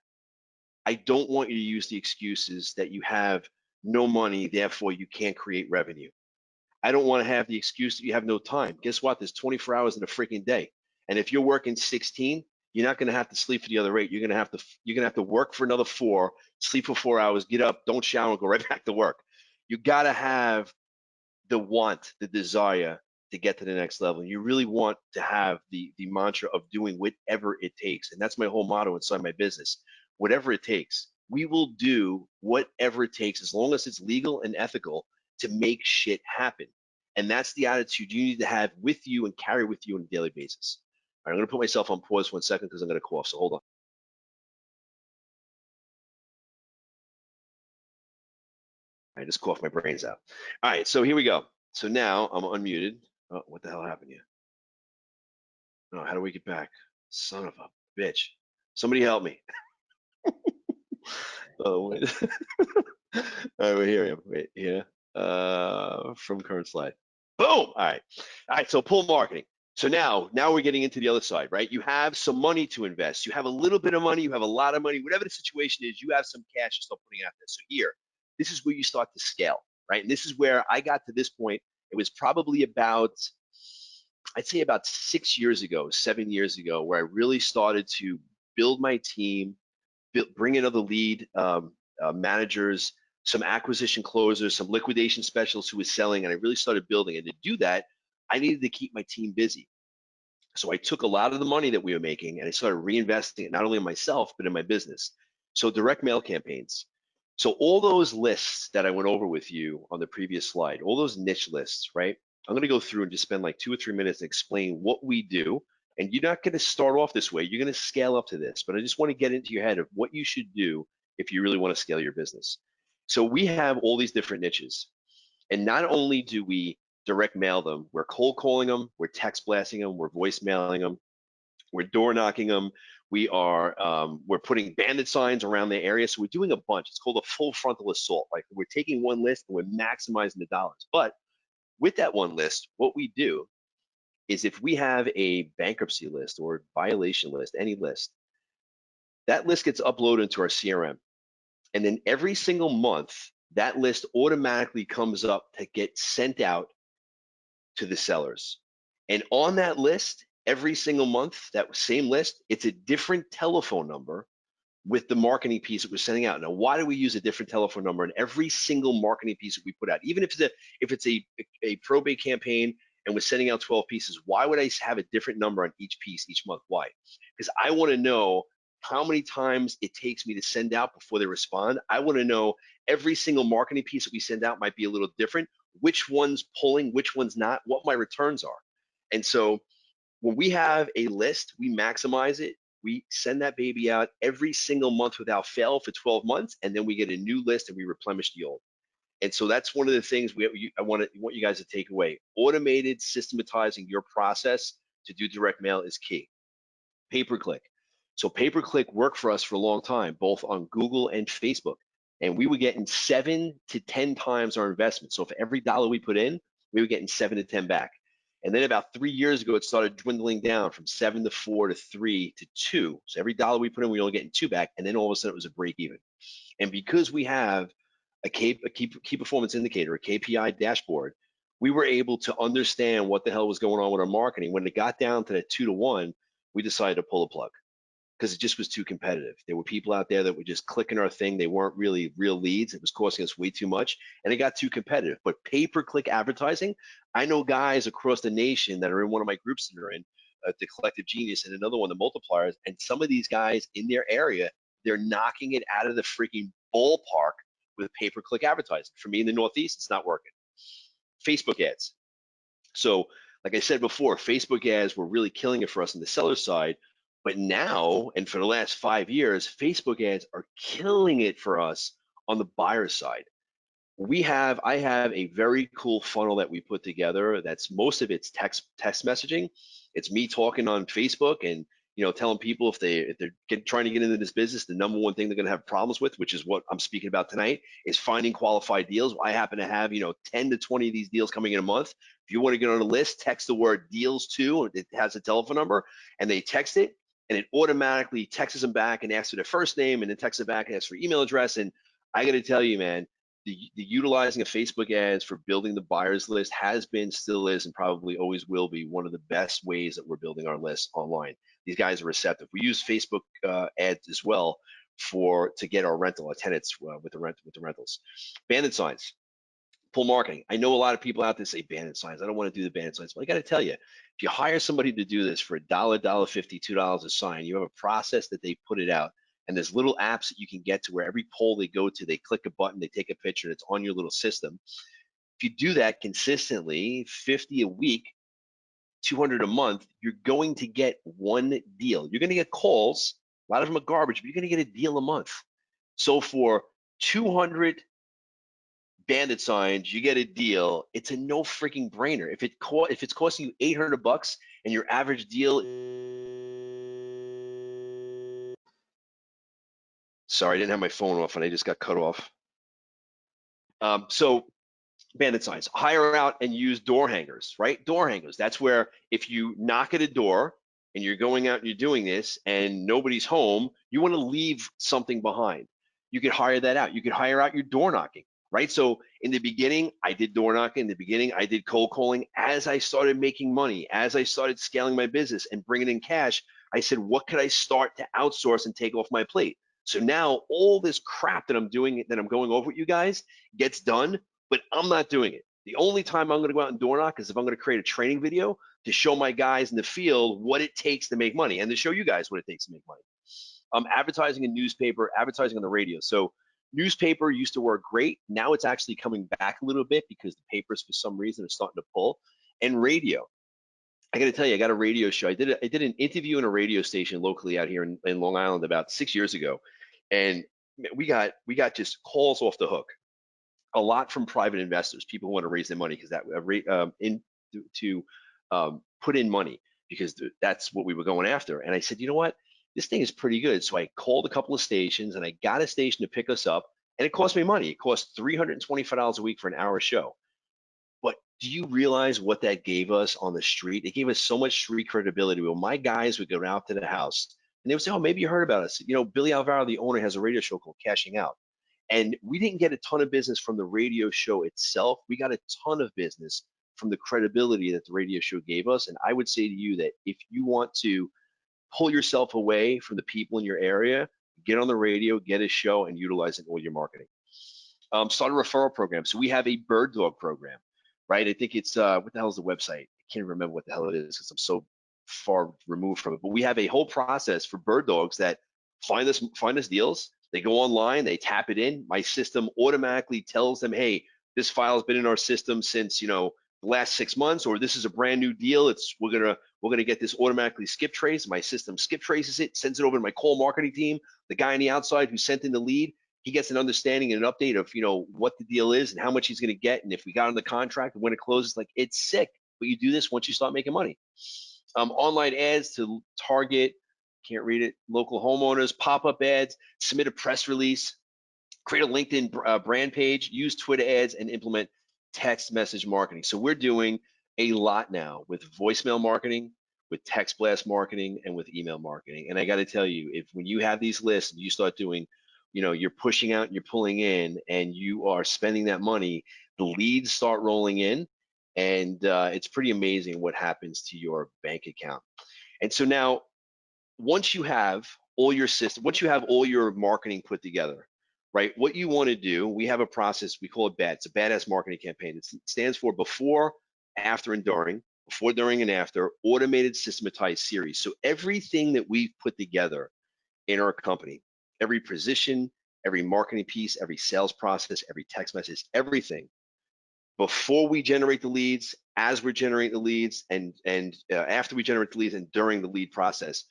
I don't want you to use the excuses that you have no money, therefore you can't create revenue. I don't want to have the excuse that you have no time. Guess what? There's 24 hours in a freaking day. And if you're working 16, you're not going to have to sleep for the other 8. You're going to have to work for another 4, sleep for 4 hours, get up, don't shower, and go right back to work. You got to have the want, the desire to get to the next level. You really want to have the mantra of doing whatever it takes. And that's my whole motto inside my business. Whatever it takes. We will do whatever it takes, as long as it's legal and ethical, to make shit happen. And that's the attitude you need to have with you and carry with you on a daily basis. All right, I'm going to put myself on pause 1 second because I'm going to cough. So hold on. I just coughed my brains out. All right, so here we go. So now I'm unmuted. Oh, what the hell happened here? Oh, how do we get back? Son of a bitch. Somebody help me. Oh, wait. All right, well, here I am. Wait, here. From current slide. Boom. All right. All right, so pull marketing. So now we're getting into the other side, right? You have some money to invest. You have a little bit of money. You have a lot of money. Whatever the situation is, you have some cash to start putting out there. So here, this is where you start to scale, right? And this is where I got to this point. It was probably about, I'd say about 6 years ago, 7 years ago, where I really started to build my team, bring in other lead managers, some acquisition closers, some liquidation specialists who was selling, and I really started building. And to do that, I needed to keep my team busy. So I took a lot of the money that we were making and I started reinvesting it, not only in myself, but in my business. So direct mail campaigns. So all those lists that I went over with you on the previous slide, all those niche lists, right? I'm going to go through and just spend like 2 or 3 minutes and explain what we do. And you're not going to start off this way. You're going to scale up to this. But I just want to get into your head of what you should do if you really want to scale your business. So we have all these different niches. And not only do we direct mail them, we're cold calling them, we're text blasting them, we're voicemailing them, we're door knocking them, we're putting bandit signs around the area. So we're doing a bunch. It's called a full frontal assault. Like, we're taking one list and we're maximizing the dollars. But with that one list, what we do is, if we have a bankruptcy list or violation list, any list, that list gets uploaded into our CRM. And then every single month, that list automatically comes up to get sent out to the sellers. And on that list, every single month, that same list, it's a different telephone number with the marketing piece that we're sending out. Now, why do we use a different telephone number in every single marketing piece that we put out? Even if it's a probate campaign and we're sending out 12 pieces, why would I have a different number on each piece each month? Why? Because I want to know how many times it takes me to send out before they respond. I want to know every single marketing piece that we send out might be a little different, which one's pulling, which one's not, what my returns are. And so when we have a list, we maximize it. We send that baby out every single month without fail for 12 months, and then we get a new list and we replenish the old. And so that's one of the things I want you guys to take away. Automated systematizing your process to do direct mail is key. Pay-per-click. So pay-per-click worked for us for a long time, both on Google and Facebook. And we were getting 7 to 10 times our investment. So for every dollar we put in, we were getting 7 to 10 back. And then about 3 years ago, it started dwindling down from 7 to 4 to 3 to 2. So every dollar we put in, we only getting 2 back. And then all of a sudden, it was a break even. And because we have a key performance indicator, a KPI dashboard, we were able to understand what the hell was going on with our marketing. When it got down to that 2 to 1, we decided to pull the plug because it just was too competitive. There were people out there that were just clicking our thing. They weren't really real leads. It was costing us way too much, and it got too competitive. But pay-per-click advertising, I know guys across the nation that are in one of my groups that are in, the Collective Genius, and another one, the Multipliers, and some of these guys in their area, they're knocking it out of the freaking ballpark with pay-per-click advertising. For me in the Northeast, it's not working. Facebook ads. So like I said before, Facebook ads were really killing it for us on the seller side. But now, and for the last 5 years, Facebook ads are killing it for us on the buyer side. I have a very cool funnel that we put together. That's most of it's text messaging. It's me talking on Facebook and telling people if they're trying to get into this business, the number one thing they're going to have problems with, which is what I'm speaking about tonight, is finding qualified deals. I happen to have 10 to 20 of these deals coming in a month. If you want to get on a list, text the word deals to, it has a telephone number, and they text it, and it automatically texts them back and asks for their first name, and then texts them back and asks for email address. And I got to tell you, man, the utilizing of Facebook ads for building the buyers list has been, still is, and probably always will be one of the best ways that we're building our list online. These guys are receptive. We use Facebook ads as well to get our tenants with the rentals. Bandit signs, pull marketing. I know a lot of people out there say bandit signs. I don't want to do the bandit signs, but I got to tell you, if you hire somebody to do this for $1, $1.50, $2 a sign, you have a process that they put it out. And there's little apps that you can get to where every poll they go to, they click a button, they take a picture, and it's on your little system. If you do that consistently, 50 a week, 200 a month, you're going to get one deal. You're going to get calls. A lot of them are garbage, but you're going to get a deal a month. So for 200 bandit signs, you get a deal. It's a no freaking brainer. If it's costing you $800 and your average deal, sorry, I didn't have my phone off and I just got cut off. So bandit signs, hire out and use door hangers, right? Door hangers. That's where if you knock at a door and you're going out and you're doing this and nobody's home, you want to leave something behind. You could hire that out. You could hire out your door knocking, right? So in the beginning, I did door knocking. In the beginning, I did cold calling. As I started making money, as I started scaling my business and bringing in cash, I said, what could I start to outsource and take off my plate? So now all this crap that I'm doing, that I'm going over with you guys, gets done, but I'm not doing it. The only time I'm going to go out and door knock is if I'm going to create a training video to show my guys in the field what it takes to make money and to show you guys what it takes to make money. Advertising in newspaper, advertising on the radio. So newspaper used to work great. Now it's actually coming back a little bit because the papers, for some reason, are starting to pull. And radio. I got to tell you, I got a radio show. I did an interview in a radio station locally out here in Long Island about 6 years ago, and we got just calls off the hook. A lot from private investors, people who want to raise their money because that put in money because that's what we were going after. And I said, you know what, this thing is pretty good. So I called a couple of stations and I got a station to pick us up, and it cost me money. It cost $325 a week for an hour show. But do you realize what that gave us on the street? It gave us so much street credibility. Well, my guys would go out to the house and they would say, oh, maybe you heard about us. Billy Alvaro, the owner, has a radio show called Cashing Out. And we didn't get a ton of business from the radio show itself. We got a ton of business from the credibility that the radio show gave us. And I would say to you that if you want to pull yourself away from the people in your area, get on the radio, get a show, and utilize it in all your marketing. Start a referral program. So we have a bird dog program, right? I think it's, what the hell is the website? I can't remember what the hell it is because I'm so far removed from it. But we have a whole process for bird dogs that find us deals. They go online, they tap it in. My system automatically tells them, hey, this file has been in our system since, the last 6 months, or this is a brand new deal. We're gonna get this automatically skip trace. My system skip traces it, sends it over to my call marketing team. The guy on the outside who sent in the lead, he gets an understanding and an update of what the deal is and how much he's gonna get, and if we got on the contract and when it closes. Like, it's sick, but you do this once you start making money. Online ads to target, can't read it, local homeowners, pop-up ads, submit a press release, create a LinkedIn brand page, use Twitter ads, and implement text message marketing. So we're doing a lot now with voicemail marketing, with text blast marketing, and with email marketing. And I got to tell you, when you have these lists and you start doing, you're pushing out and you're pulling in and you are spending that money, the leads start rolling in, and it's pretty amazing what happens to your bank account. And so now, once you have all your system, once you have all your marketing put together, right? What you want to do, we have a process, we call it BAD. It's a badass marketing campaign. It stands for before, after, and during, before, during, and after, automated systematized series. So everything that we've put together in our company, every position, every marketing piece, every sales process, every text message, everything, before we generate the leads, as we're generating the leads, and after we generate the leads, and during the lead process,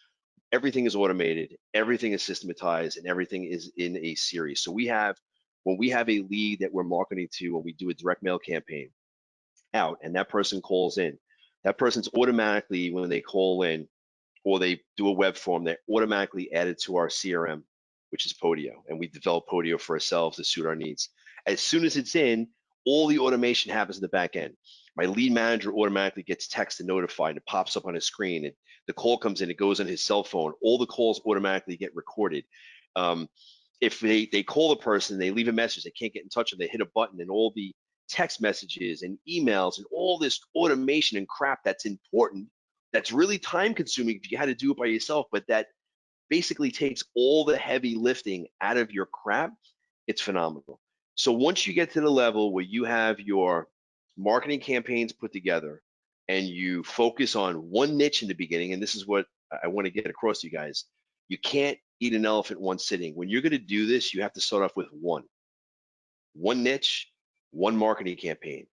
everything is automated, everything is systematized, and everything is in a series. So when we have a lead that we're marketing to, when we do a direct mail campaign out, and that person calls in, that person's automatically, when they call in or they do a web form, they're automatically added to our CRM, which is Podio. And we develop Podio for ourselves to suit our needs. As soon as it's in, all the automation happens in the back end. My lead manager automatically gets text and notified. It pops up on his screen. The call comes in, it goes on his cell phone. All the calls automatically get recorded. If they call the person, they leave a message, they can't get in touch, and they hit a button, and all the text messages and emails and all this automation and crap that's important, that's really time consuming if you had to do it by yourself, but that basically takes all the heavy lifting out of your crap. It's phenomenal. So once you get to the level where you have your marketing campaigns put together and you focus on one niche in the beginning, and this is what I want to get across to you guys, you can't eat an elephant in one sitting. When you're going to do this, you have to start off with one niche, one marketing campaign.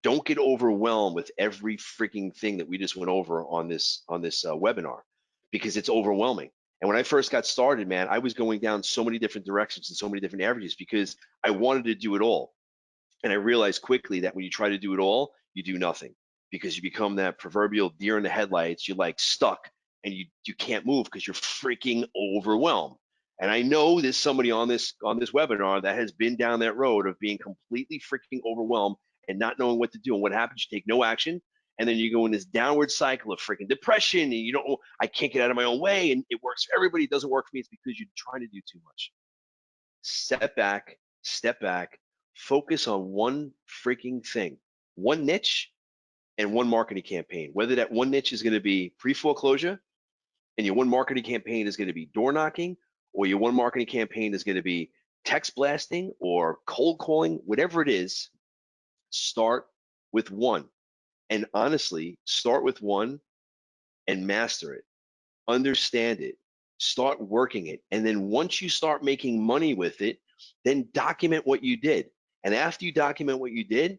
Don't get overwhelmed with every freaking thing that we just went over on this webinar, because it's overwhelming. And when I first got started, man, I was going down so many different directions and so many different averages because I wanted to do it all. And I realized quickly that when you try to do it all, you do nothing, because you become that proverbial deer in the headlights. You're like stuck and you can't move because you're freaking overwhelmed. And I know there's somebody on this webinar that has been down that road of being completely freaking overwhelmed and not knowing what to do. And what happens? You take no action, and then you go in this downward cycle of freaking depression, and I can't get out of my own way, and it works for everybody. It doesn't work for me. It's because you're trying to do too much. Step back, focus on one freaking thing, one niche, and one marketing campaign. Whether that one niche is going to be pre-foreclosure, and your one marketing campaign is going to be door knocking, or your one marketing campaign is going to be text blasting or cold calling, whatever it is, start with one. And honestly, start with one and master it, understand it, start working it. And then once you start making money with it, then document what you did. And after you document what you did,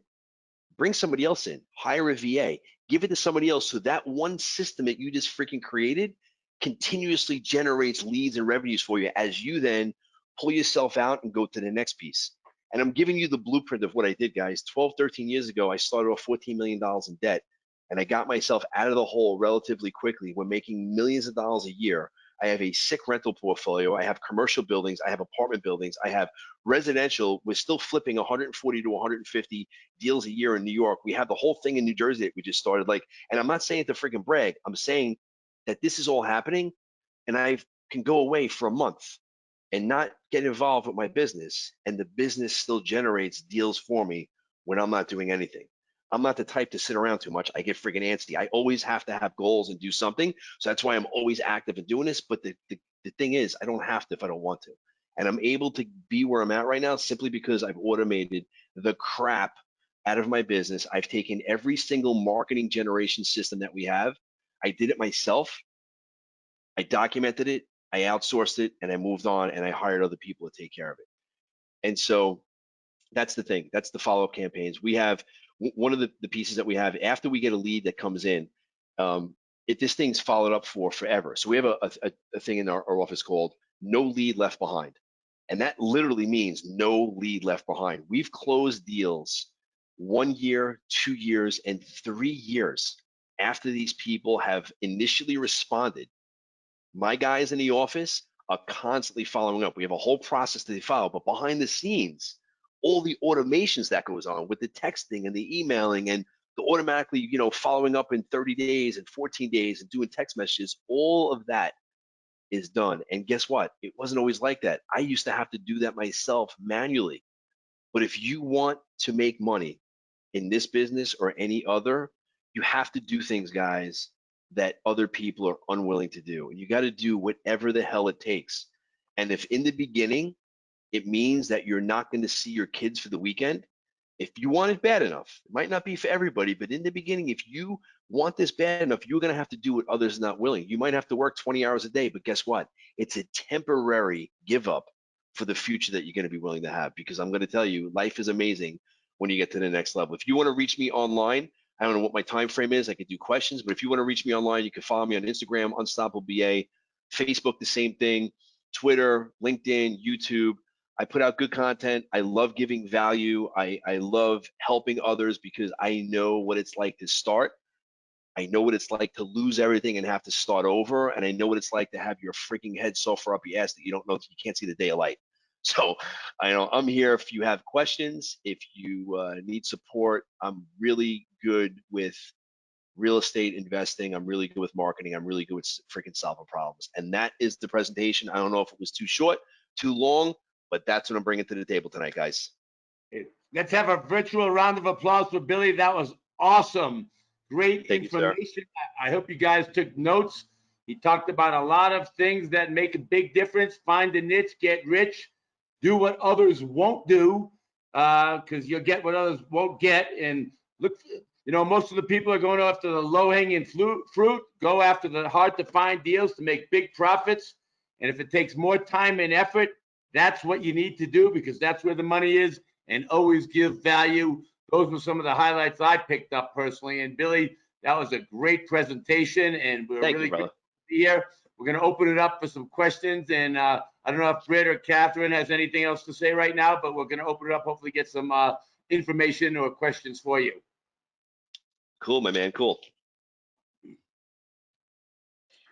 bring somebody else in, hire a VA, give it to somebody else, so that one system that you just freaking created continuously generates leads and revenues for you as you then pull yourself out and go to the next piece. And I'm giving you the blueprint of what I did, guys. 12, 13 years ago, I started off $14 million in debt, and I got myself out of the hole relatively quickly. We're making millions of dollars a year. I have a sick rental portfolio. I have commercial buildings. I have apartment buildings. I have residential. We're still flipping 140 to 150 deals a year in New York. We have the whole thing in New Jersey that we just started. And I'm not saying to freaking brag. I'm saying that this is all happening, and I can go away for a month and not get involved with my business, and the business still generates deals for me when I'm not doing anything. I'm not the type to sit around too much. I get freaking antsy. I always have to have goals and do something. So that's why I'm always active in doing this. But the thing is, I don't have to if I don't want to. And I'm able to be where I'm at right now simply because I've automated the crap out of my business. I've taken every single marketing generation system that we have. I did it myself. I documented it. I outsourced it, and I moved on, and I hired other people to take care of it. And so that's the thing. That's the follow-up campaigns. We have one of the pieces that we have after we get a lead that comes in, if this thing's followed up for forever. So we have a thing in our office called no lead left behind. And that literally means no lead left behind. We've closed deals 1 year, 2 years, and 3 years after these people have initially responded. My guys in the office are constantly following up. We have a whole process that they follow, but behind the scenes, all the automations that goes on with the texting and the emailing and the automatically, following up in 30 days and 14 days and doing text messages, all of that is done. And guess what? It wasn't always like that. I used to have to do that myself manually. But if you want to make money in this business or any other, you have to do things, guys, that other people are unwilling to do. And you got to do whatever the hell it takes. And if in the beginning, it means that you're not going to see your kids for the weekend, if you want it bad enough, it might not be for everybody, but in the beginning, if you want this bad enough, you're going to have to do what others are not willing. You might have to work 20 hours a day, but guess what? It's a temporary give up for the future that you're going to be willing to have, because I'm going to tell you, life is amazing when you get to the next level. If you want to reach me online, I don't know what my time frame is. I could do questions, but if you want to reach me online, you can follow me on Instagram, Unstoppable BA, Facebook, the same thing, Twitter, LinkedIn, YouTube. I put out good content. I love giving value. I love helping others because I know what it's like to start. I know what it's like to lose everything and have to start over. And I know what it's like to have your freaking head so far up your ass that you don't know, you can't see the day of light. So I know I'm here if you have questions, if you need support. I'm really good with real estate investing. I'm really good with marketing. I'm really good with freaking solving problems. And that is the presentation. I don't know if it was too short, too long, but that's what I'm bringing to the table tonight, guys. Let's have a virtual round of applause for Billy. That was awesome. Great Thank you, sir. information. I hope you guys took notes. He talked about a lot of things that make a big difference. Find a niche, get rich, do what others won't do, because you'll get what others won't get. And look, most of the people are going after the low-hanging fruit. Go after the hard-to-find deals to make big profits. And if it takes more time and effort, that's what you need to do, because that's where the money is. And always give value. Those were some of the highlights I picked up personally. And Billy, that was a great presentation, and we're really good to be here. We're going to open it up for some questions, and I don't know if Britt or Catherine has anything else to say right now, but we're going to open it up, hopefully get some information or questions for you. Cool, my man, cool.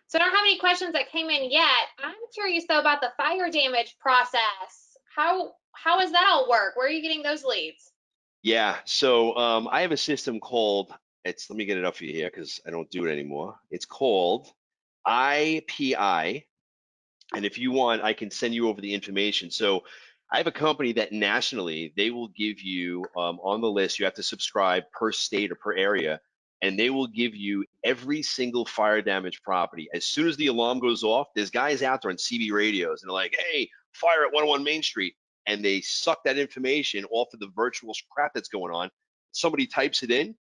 So I don't have any questions that came in yet. I'm curious though about the fire damage process. How does that all work? Where are you getting those leads? Yeah, so I have a system called, let me get it up for you here because I don't do it anymore. It's called IPI. And if you want, I can send you over the information. So I have a company that nationally, they will give you on the list, you have to subscribe per state or per area, and they will give you every single fire damage property. As soon as the alarm goes off, there's guys out there on CB radios and they're like, hey, fire at 101 Main Street. And they suck that information off of the virtual crap that's going on. Somebody types it in,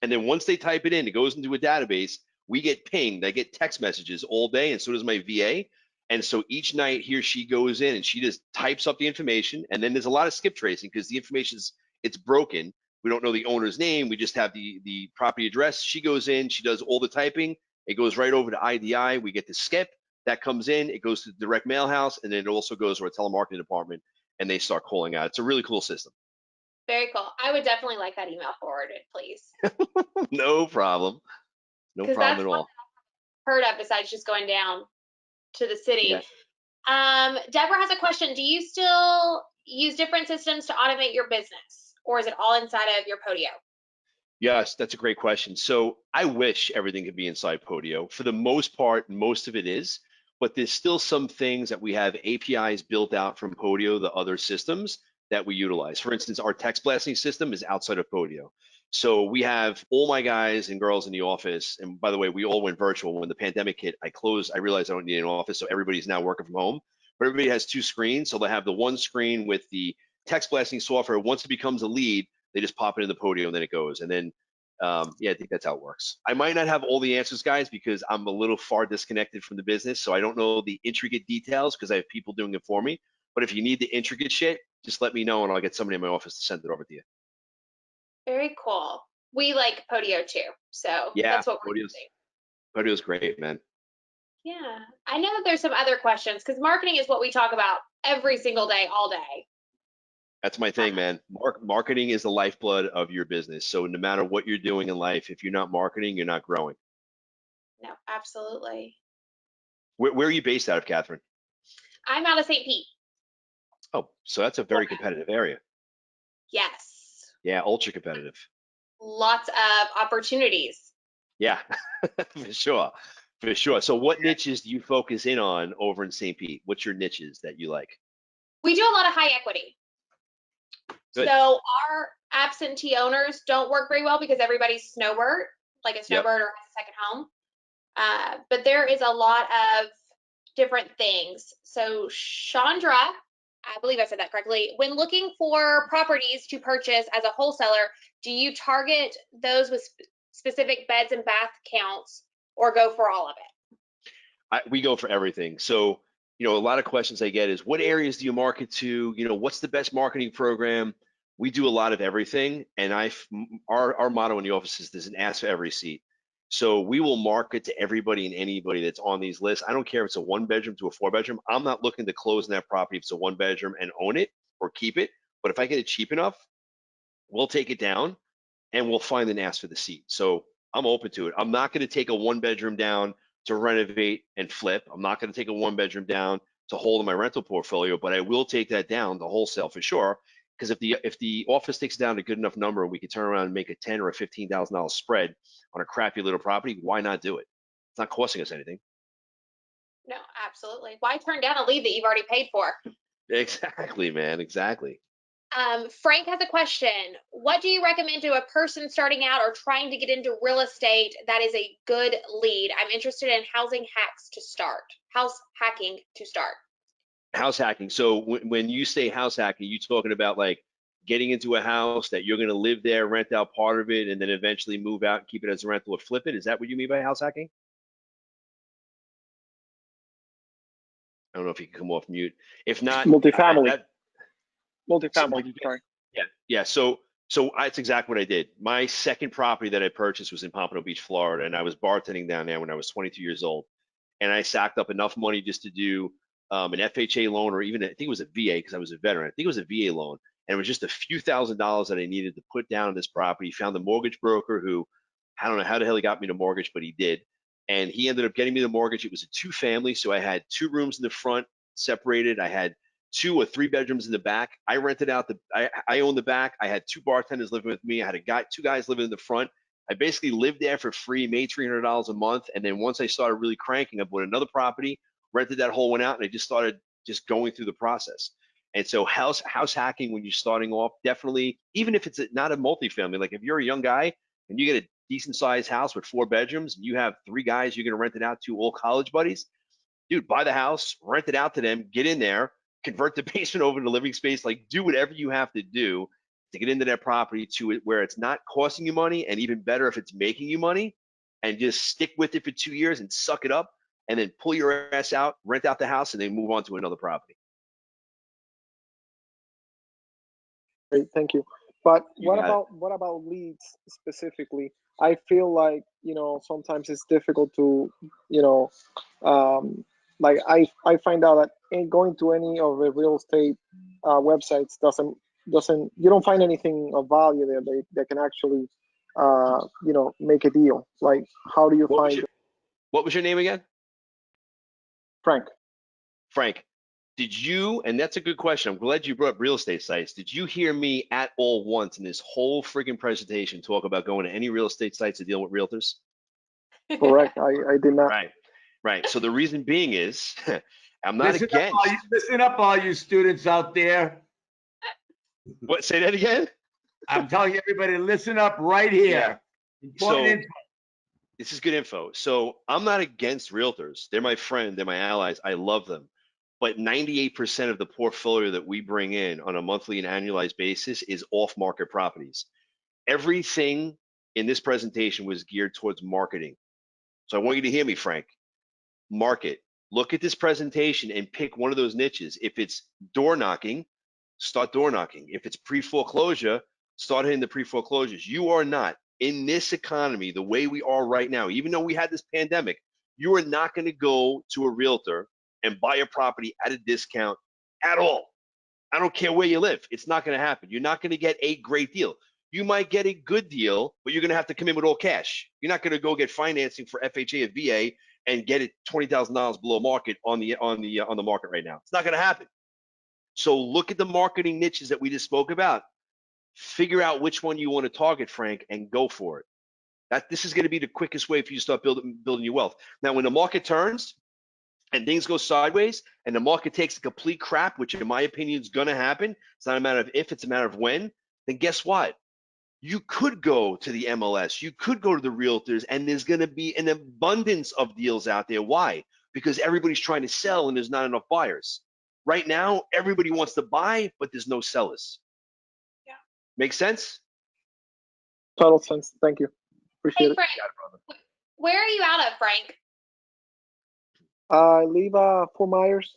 and then once they type it in, it goes into a database. We get pinged. I get text messages all day, and so does my VA. And so each night he or she goes in and she just types up the information. And then there's a lot of skip tracing because the information's it's broken. We don't know the owner's name. We just have the property address. She goes in, she does all the typing. It goes right over to IDI. We get the skip that comes in. It goes to the direct mail house, and then it also goes to our telemarketing department, and they start calling out. It's a really cool system. Very cool. I would definitely like that email forwarded, please. No problem. No problem at all. Heard of besides just going down to the city. Yeah. Deborah has a question. Do you still use different systems to automate your business, or is it all inside of your Podio? Yes, that's a great question. So I wish everything could be inside Podio. For the most part, most of it is, but there's still some things that we have APIs built out from Podio, the other systems that we utilize. For instance, our text blasting system is outside of Podio. So we have all my guys and girls in the office. And by the way, we all went virtual. When the pandemic hit, I realized I don't need an office. So everybody's now working from home, but everybody has two screens. So they have the one screen with the text blasting software. Once it becomes a lead, they just pop it in the Podio and then it goes. And then, yeah, I think that's how it works. I might not have all the answers, guys, because I'm a little far disconnected from the business. So I don't know the intricate details because I have people doing it for me. But if you need the intricate shit, just let me know and I'll get somebody in my office to send it over to you. Very cool. We like Podio too, so Yeah, that's what we're using. Podio's great, man. Yeah, I know that there's some other questions because marketing is what we talk about every single day, all day. That's my thing, man. Marketing is the lifeblood of your business. So no matter what you're doing in life, if you're not marketing, you're not growing. No, absolutely. Where are you based out of, Catherine? I'm out of St. Pete. Oh, so that's a very competitive area. Yes. Yeah, ultra competitive. Lots of opportunities. Yeah, for sure. For sure. So what niches do you focus in on over in St. Pete? What's your niches that you like? We do a lot of high equity. Good. So our absentee owners don't work very well because everybody's snowbird, like a snowbird or has a second home. But there is a lot of different things. So Chandra, I believe I said that correctly, when looking for properties to purchase as a wholesaler, do you target those with specific beds and bath counts or go for all of it? We go for everything. So, a lot of questions I get is what areas do you market to? What's the best marketing program? We do a lot of everything. And our motto in the office is there's an ask for every seat. So we will market to everybody and anybody that's on these lists. I don't care if it's a 1-bedroom to a 4-bedroom. I'm not looking to close in that property if it's a 1-bedroom and own it or keep it. But if I get it cheap enough, we'll take it down and we'll find an ask for the seat. So I'm open to it. I'm not going to take a 1-bedroom down to renovate and flip. I'm not going to take a 1-bedroom down to hold in my rental portfolio, but I will take that down to wholesale for sure. Because if the office takes down a good enough number, we can turn around and make a $10,000 or a $15,000 spread on a crappy little property. Why not do it? It's not costing us anything. No, absolutely. Why turn down a lead that you've already paid for? Exactly, man. Exactly. Frank has a question. What do you recommend to a person starting out or trying to get into real estate that is a good lead? I'm interested in housing hacks to start. House hacking to start. House hacking. So when you say house hacking, you talking about like getting into a house that you're going to live there, rent out part of it, and then eventually move out and keep it as a rental or flip it? Is that what you mean by house hacking? I don't know if you can come off mute. If not, multifamily. Multifamily. Sorry. Yeah. So that's exactly what I did. My second property that I purchased was in Pompano Beach, Florida, and I was bartending down there when I was 22 years old, and I sacked up enough money just to do an FHA loan, or even I think it was a VA because I was a veteran. I think it was a VA loan, and it was just a few $1,000s that I needed to put down on this property. Found a mortgage broker who, I don't know how the hell he got me the mortgage, but he did, and he ended up getting me the mortgage. It was a 2-family, so I had 2 rooms in the front separated. I had 2 or 3 bedrooms in the back. I rented out I owned the back. I had 2 bartenders living with me. I had 2 guys living in the front. I basically lived there for free, made $300 a month. And then once I started really cranking, I bought another property, rented that whole one out, and I just started just going through the process. And so house hacking when you're starting off, definitely, even if it's not a multifamily, like if you're a young guy and you get a decent sized house with 4 bedrooms and you have 3 guys you're going to rent it out to, all college buddies, dude, buy the house, rent it out to them, get in there, convert the basement over to living space, like do whatever you have to do to get into that property to it where it's not costing you money, and even better if it's making you money, and just stick with it for 2 years and suck it up, and then pull your ass out, rent out the house, and then move on to another property. Great, thank you. But what about leads specifically? I feel like, sometimes it's difficult to, like I find out that going to any of the real estate websites doesn't you don't find anything of value there that can actually make a deal. Like, how do you find what was your name again? Frank? Frank, did you, and that's a good question, I'm glad you brought up real estate sites. Did you hear me at all once in this whole freaking presentation talk about going to any real estate sites to deal with realtors? Correct. I did not. Right. So the reason being is, I'm not against. Listen up, all you students out there. What? Say that again? I'm telling everybody, listen up right here. Yeah. This is good info. So I'm not against realtors. They're my friend. They're my allies. I love them. But 98% of the portfolio that we bring in on a monthly and annualized basis is off-market properties. Everything in this presentation was geared towards marketing. So I want you to hear me, Frank. Market. Look at this presentation and pick one of those niches. If it's door knocking, start door knocking. If it's pre-foreclosure, start hitting the pre-foreclosures. You are not, in this economy, the way we are right now, even though we had this pandemic, you are not going to go to a realtor and buy a property at a discount at all. I don't care where you live. It's not going to happen. You're not going to get a great deal. You might get a good deal, but you're going to have to come in with all cash. You're not going to go get financing for FHA and VA and get it $20,000 below market on the market right now. It's not going to happen. So look at the marketing niches that we just spoke about. Figure out which one you want to target, Frank, and go for it. This is going to be the quickest way for you to start building your wealth. Now, when the market turns and things go sideways and the market takes a complete crap, which in my opinion is going to happen, it's not a matter of if, it's a matter of when, then guess what? You could go to the MLS, you could go to the realtors, and there's going to be an abundance of deals out there. Why? Because everybody's trying to sell and there's not enough buyers. Right now, everybody wants to buy, but there's no sellers. Yeah. Make sense? Total sense. Thank you. Appreciate Hey, it. Frank, where are you out of, Frank? I leave Fort Myers.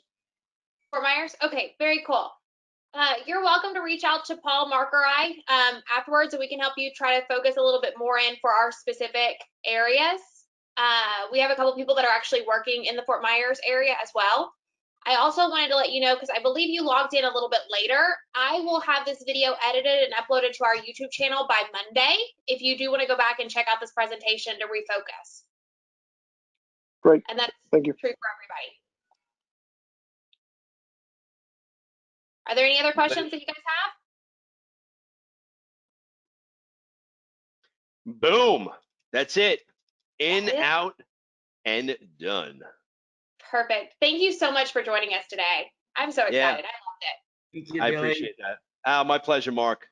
Fort Myers? Okay, very cool. You're welcome to reach out to Paul, Mark, or I afterwards, and we can help you try to focus a little bit more in for our specific areas. We have a couple people that are actually working in the Fort Myers area as well. I also wanted to let you know, because I believe you logged in a little bit later, I will have this video edited and uploaded to our YouTube channel by Monday, if you do want to go back and check out this presentation to refocus. Great. And that's Thank you. true for everybody. Are there any other questions that you guys have? Boom. That's it. In, That's it. out, and done. Perfect. Thank you so much for joining us today. I'm so excited. Yeah. I loved it. Thank you, I Billy. appreciate that. My pleasure, Mark.